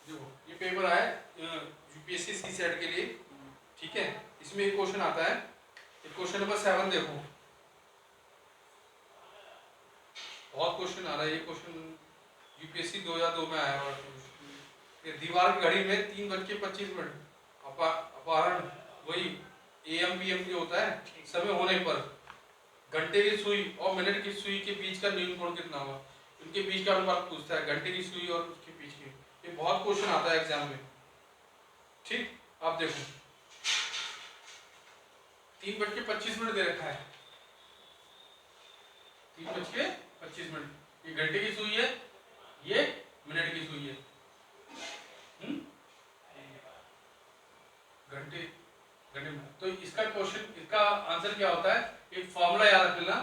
देखो ये पेपर आया यूपीएससी सी सेट के लिए, ठीक है। इसमें एक क्वेश्चन आता है, एक क्वेश्चन नंबर 7 देखो, बहुत क्वेश्चन आ रहा है। ये क्वेश्चन यूपीएससी 2002 में आया हुआ है। दीवार की घड़ी में 3:25 अपहरण, वही एएम पीएम जो होता है, समय होने पर घंटे की सुई और मिनट की सुई के बीच का न्यून कोण कितना हुआ, उनके बीच का अनुपात पूछता है, घंटे की सुई और उसके बीच की। ये बहुत क्वेश्चन आता है एग्जाम में, ठीक। आप देखो 3:25 दे रखा है, 3:25, ये घंटे की सुई है, ये मिनट की सुई है। घंटे घंटे में, तो इसका क्वेश्चन, इसका आंसर क्या होता है, एक फॉर्मूला याद रख लेना,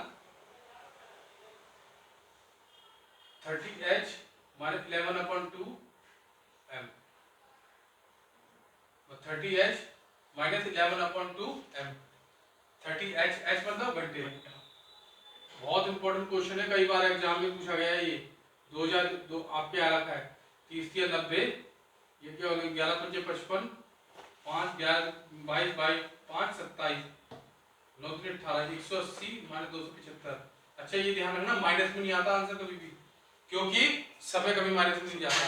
30h minus 11/2 m, 30h minus 11/2 m, 30h, h मतलब घंटे। बहुत इंपॉर्टेंट क्वेश्चन है, कई बार एग्जाम में पूछा गया है ये। 2002 आपके आ रखा है, 30 या 90, ये क्या होगा, 11×5 = 55, 5 11 22 22 5 27 9 3 18, 180 माइनस 275। अच्छा ये ध्यान रखना, माइनस में नहीं आता आंसर कभी भी, क्योंकि समय कभी माइनस में नहीं जाता।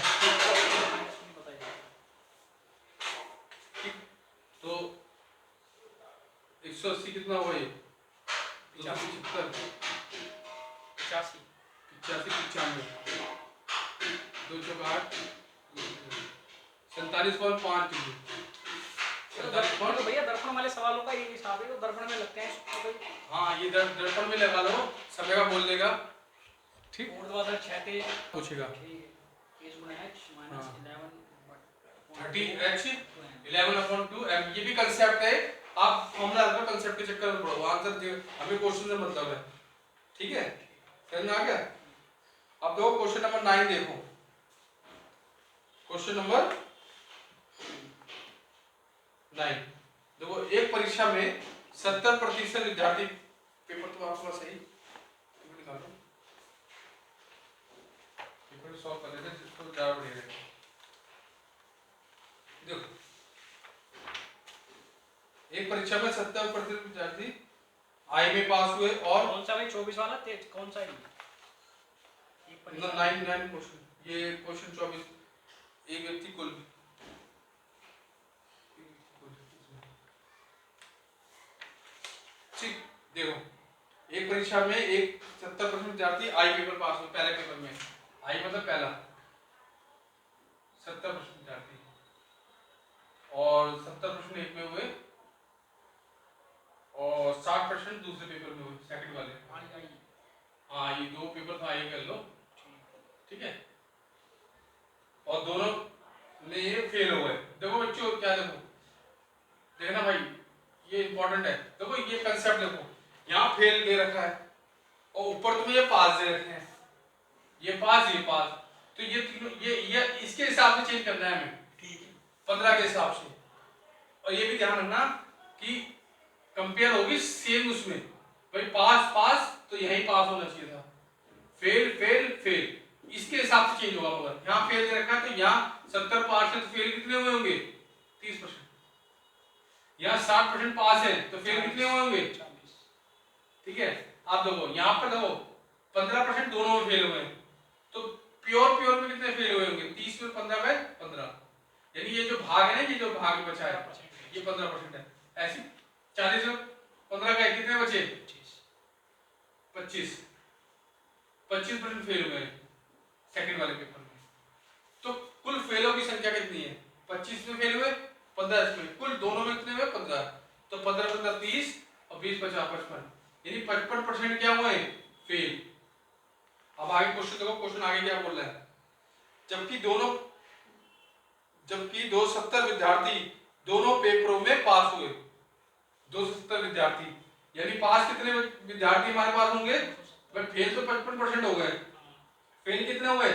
ठीक, तो 180 कितना हुआ, ये 275, 85 95, 208, 47.5 डिग्री। तो भैया दर्पण वाले सवालों का ये हिसाब है, तो दर्पण में लगते हैं। हाँ ये दर्पण में लगा लो, समय का बोल देगा, ठीक। ऊर्ध्वाधर क्षैतिज पूछेगा, 30h 11/2 m, ये भी कंसेप्ट है। आप फॉर्मूला रखो, कंसेप्ट के चक्कर में पढ़ो, आंसर हमें क्वेश्चन से मतलब है, ठीक है। समझ में आ गया। अब देखो क्वेश्चन नंबर 9 देखो, क्वेश्चन नंबर 9 देखो, एक परीक्षा में 70% विद्यार्थी, पेपर तो आपका सही निकालो, पेपर सॉल्व कर लेते हैं, जिसको ज्यादा बढ़िया रहेगा। देखो एक परीक्षा में 70% विद्यार्थी आई में पास हुए, और कौन सा भाई 24 वाला तेज कौन सा है, 9 क्वेश्चन, ये क्वेश्चन 24, एक व्यक्ति कुल, ठीक। देखो एक परीक्षा में एक 70% विद्यार्थी आई पेपर पास हुए, पहले पेपर में, आई मतलब पहला 70% विद्यार्थी, और 70% एक में हुए, और 60% दूसरे पेपर में हुए, सेकंड वाले। हाँ ये दो पेपर था, ये कर लो, ठीक है। और दोनों में ये फेल हो गए। देखो बच्चों क्या, देखो देखना भाई, ये इंपॉर्टेंट है। देखो ये कंसेप्ट देखो, यहाँ फेल दे रखा है, और ऊपर तुम्हें ये पास दे रखे हैं, ये पास, ये पास, तो ये तीनों, ये इसके हिसाब से चेंज करना है हमें, ठीक है, 15 के हिसाब से। और ये भी ध्यान रखना कि कंपेयर होगी सेम उसमें, भाई पास पास तो यही पास होना चाहिए था, फेल फेल फेल, इसके हिसाब से चेंज होगा। मगर यहाँ फेल दे रखा है, तो यहाँ 70% फेल कितने हुए होंगे, 30%। यहाँ 60% पास है, तो फेल कितने हुए होंगे, 40, ठीक है। आप देखो यहाँ पर देखो 15% दोनों में फेल हुए हैं, तो प्योर में कितने फेल हुए होंगे, 30 में 15 में 15, यानी ये जो भाग है ना, ये जो भाग बचा है ये 15% है। ऐसे 40 में 15 का कितने बचे, 25% फेल हुए हैं सेकंड वाले पेपर में। तो कुल फेलों की संख्या कितनी है, 25 में फेल हुए, 15 इसमें, कुल दोनों में कितने हुए, 15। तो 15 15 30 और 20 50 55, यानी 55% क्या हुए फेल। अब आगे क्वेश्चन देखो, क्वेश्चन आगे क्या बोल रहा है, जबकि 270 विद्यार्थी दोनों पेपरों में पास हुए, 270 विद्यार्थी, यानी पास कितने विद्यार्थी हमारे पास होंगे, बट फेल तो 55% हो गए, फेल कितने हुए,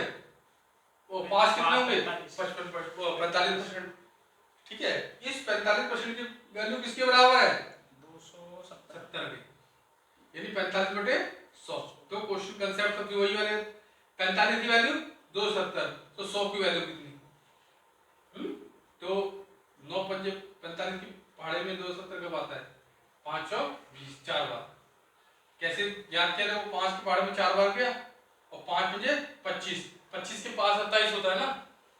वो पास कितने होंगे, 45%, ठीक है। इस 45% की वैल्यू किसके बराबर है, 270 की, यानी 45/100। तो क्वेश्चन कंसेप्ट सबकी वही वाले, 45 की वैल्यू 270, तो 100 की वैल्यू कितनी, तो 9×5 = 45 की पहाड़े में 270 कब आता है? 520 4 बार। कैसे याद किया था? वो 5 के पहाड़े में 4 बार गया और 5×5 = 25 के पास 27 होता है ना।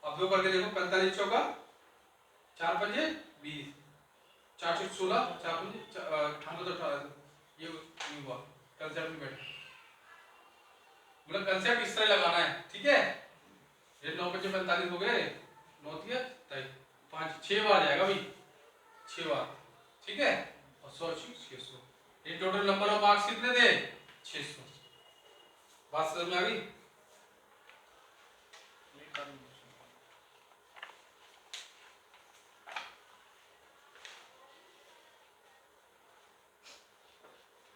अब दो करके देखो, 45 चौका 4×5 = 20, 4×16 4×18 ये नहीं हुआ। कंसेप्ट में बैठा, मतलब कंसेप्ट इस तरह लगाना है, ठीक है। ये 9×5 = 45 हो गए, 9×3 = 5 6 बार जाएगा भाई, 6 बार, ठीक है। और 100 600, ये टोटल नंबर ऑफ मार्क्स कितने थे? 600। बात समझ में आ गई?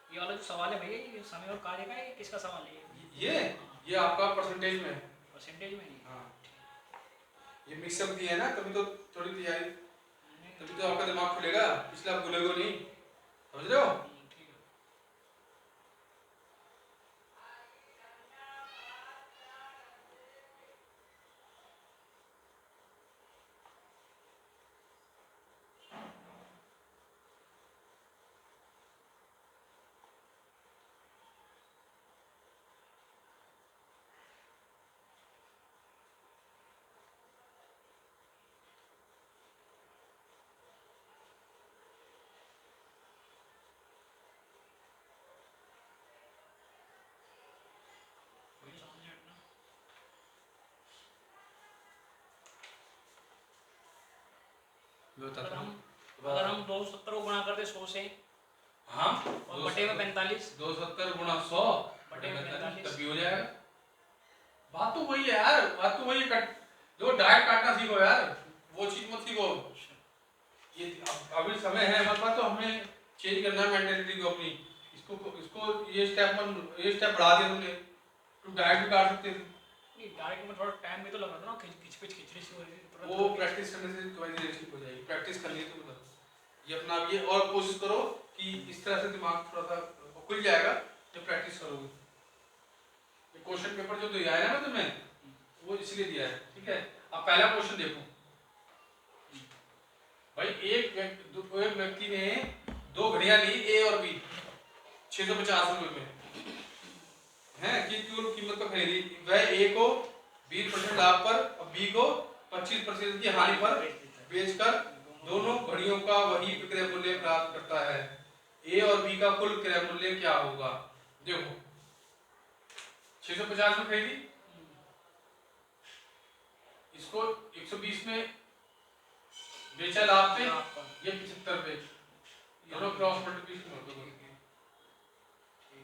ये वाला जो सवाल है भैया, ये समय और कार्य का है, ये किसका सवाल है? ये आपका परसेंटेज में है। परसेंटेज में नहीं। हाँ, ये मिक्सअप दिया है ना, तभी तो थोड़ी तैयारी, तभी तो आपका दिमाग खुलेगा, इसलिए आप भूलोगे नहीं, समझ रहे हो? ठीक है। वही सामने हटना। अगर हम 270 को गुणा करते 100 से, हाँ, और बटे में 45, 270 × 100 बटे में 45, तभी हो जाएगा। बात तो वही है यार, बात तो वही है। जो डायरेक्ट काटना सीखो यार, वो चीज मत सीखो। ये अभी समय है हमारे पास, तो हमें चेंज करना है मेंटेलिटी को अपनी। इसको इसको ये स्टेप बढ़ा दिया तुमने, तुम डायरेक्ट भी काट सकते थे। नहीं डायरेक्ट में थोड़ा टाइम भी तो लगा था ना, खिचड़ी सी हो रही थी। वो प्रैक्टिस करने से तुम्हारी ठीक हो जाएगी, प्रैक्टिस करनी है तो मतलब ये अपना ये, और कोशिश करो कि इस तरह से दिमाग थोड़ा सा खुल जाएगा जब प्रैक्टिस करोगे। ये क्वेश्चन पेपर जो दिया है ना तुम्हें, वो इसलिए दिया है, ठीक है। अब पहला क्वेश्चन देखो भाई, एक व्यक्ति ने 2 घड़ियां ली, ए और बी, 650 रुपए में है कि कुल कीमत को खरीदी। वह ए को 20% लाभ पर और बी को 25% की हानि पर बेचकर दोनों घड़ियों का वही विक्रय मूल्य प्राप्त करता है। ए और बी का कुल क्रय मूल्य क्या होगा? देखो 650 में खरीदी, इसको 120 में बेचा लाभ पे, ये 75 पे, दोनों क्रॉस मल्टीप्लिकेशन होता है।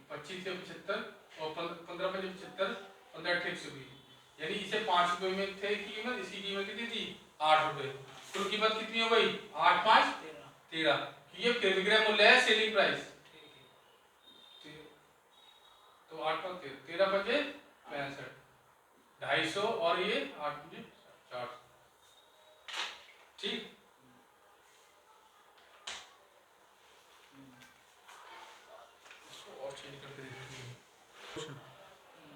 25 से 75 और 15 पे 75, 15 × 120, यानी इसे 5 रुपए में थे कीमत, इसकी कीमत कितनी थी? 8 रुपए। कुल कीमत कितनी हो गई? 8 × 5 = 13। ये विक्रय मूल्य है, सेलिंग प्राइस। तो 8 × 5 = 13, 13 × 5 = 65, 250, और ये 8 × 5 = 60, ठीक। इसको और चेंज करके देखते हैं।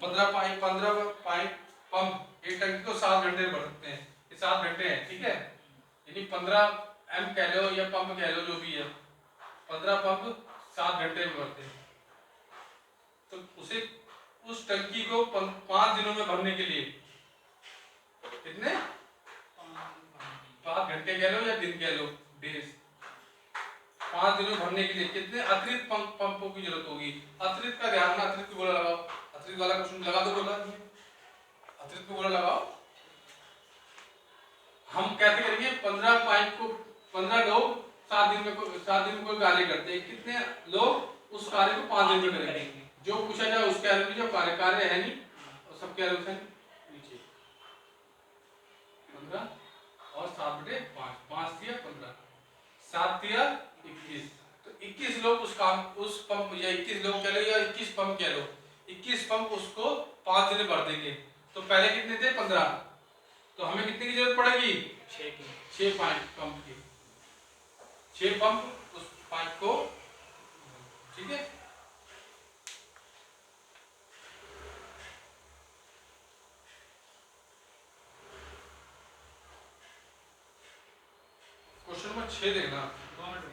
15 पाइप पंप एक टंकी को 7 घंटे में भर सकते हैं। ये 7 घंटे हैं, ठीक है। यानी 15 एम कह लो या पंप कह लो, जो भी है, 15 पंप 7 घंटे में भरते हैं। तो उसे उस टंकी को 5 दिनों में भरने के लिए कितने? 5 घंटे कह लो या दिन कह लो, डेज, 5 दिनों में भरने के लिए कितने अतिरिक्त पंपों की जरूरत होगी? अतिरिक्त का ध्यान रखना, अतिरिक्त गोला लगाओ, अतिरिक्त वाला क्वेश्चन लगा दो, गोला अतिरिक्त गोला लगाओ। हम कैसे करेंगे? 15 पाइप को 15 लोग 7 दिन में कोई कार्य करते हैं, कितने लोग उस कार्य को 5 दिन में करेंगे? जो पूछा जाए उसके अनुसार, जो कार्य है नहीं, और सबके अनुसार नीचे 15 और 7/5, 5 × 15, 7 × 21, तो 21 लोग उस पंप, या 21 लोग कह लो या 21 पंप कह लो, 21 पंप उसको 5 दिन में भर देंगे। तो पहले कितने थे? 15। तो हमें कितने की जरूरत पड़ेगी? 6 पंप की, 6 पंप उस पाइप को, ठीक है। 6 देखना। 2 मिनट में।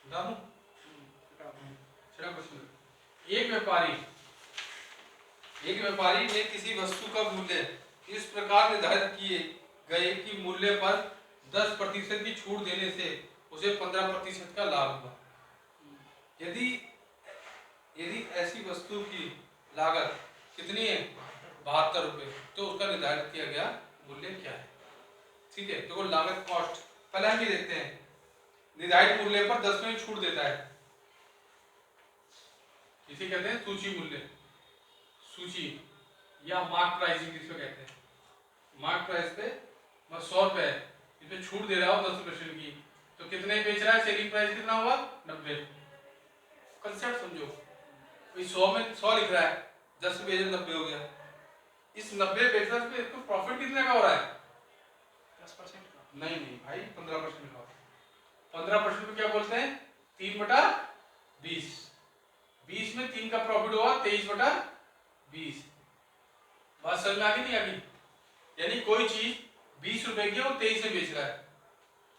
दामू हटा दो। छठा क्वेश्चन। एक व्यापारी ने किसी वस्तु का मूल्य इस प्रकार निर्धारित किए गए कि मूल्य पर 10% की छूट देने से उसे 15% का लाभ हुआ। यदि यदि ऐसी वस्तु की लागत कितनी है, 72 रुपये, तो उसका निर्धारित किया गया मूल्य क्या है? ठीक है, देखो लागत कॉस्ट पहले हम ये देखते हैं। निर्धारित मूल्य पर 10% छूट देता है, इसे कहते हैं सूची मूल्य, सूची या मार्क प्राइसिंग जिसको कहते हैं। मार्क प्राइस पे 100 रुपए है, इसमें छूट दे रहा हो 10% की, तो कितने बेच रहा है? सेलिंग प्राइस कितना हुआ? 90। कंसेप्ट समझो, कोई 100 में 100 लिख रहा है, 10 बेच 90 हो गया। इस 90 बेचने पे इसको प्रॉफिट कितने का हो रहा है? 10% का। नहीं नहीं भाई, 15% का। 15% को क्या बोलते हैं? 3/20। 20 में 3 का प्रॉफिट हुआ 23/20। बात समझ में आ गई नहीं आ गई? यानी कोई चीज 20 रुपए की है, वो 23 में बेच रहा है,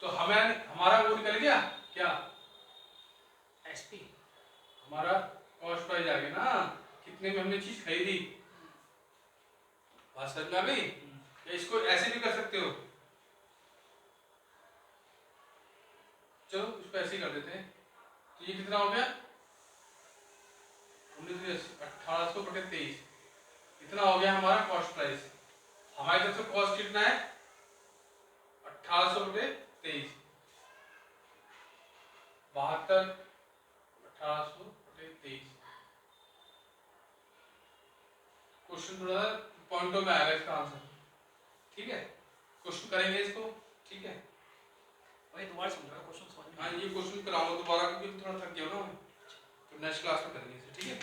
तो हमें हमारा वो निकल गया क्या? एसपी। हमारा कॉस्ट प्राइस आ गया ना, कितने में हमने चीज खरीदी। बात समझ में आ गई? या इसको ऐसे भी कर सकते हो, चलो इसको ऐसे ही कर देते हैं। तो ये कितना हो गया? 1800/23, इतना हो गया हमारा कॉस्ट प्राइस। हमारी तरफ से कॉस्ट कितना है? 1800/23, 72 1800/23। क्वेश्चन थोड़ा पॉइंटों में आएगा इसका आंसर, ठीक है? क्वेश्चन करेंगे इसको, ठीक है? वही दोबारा समझा क्वेश्चन समझ में। हाँ, ये क्वेश्चन कराऊंगा दोबारा क्योंकि थोड़ा थक गया ना, तो नेक्स्ट क्लास में करेंगे इसे, ठीक है?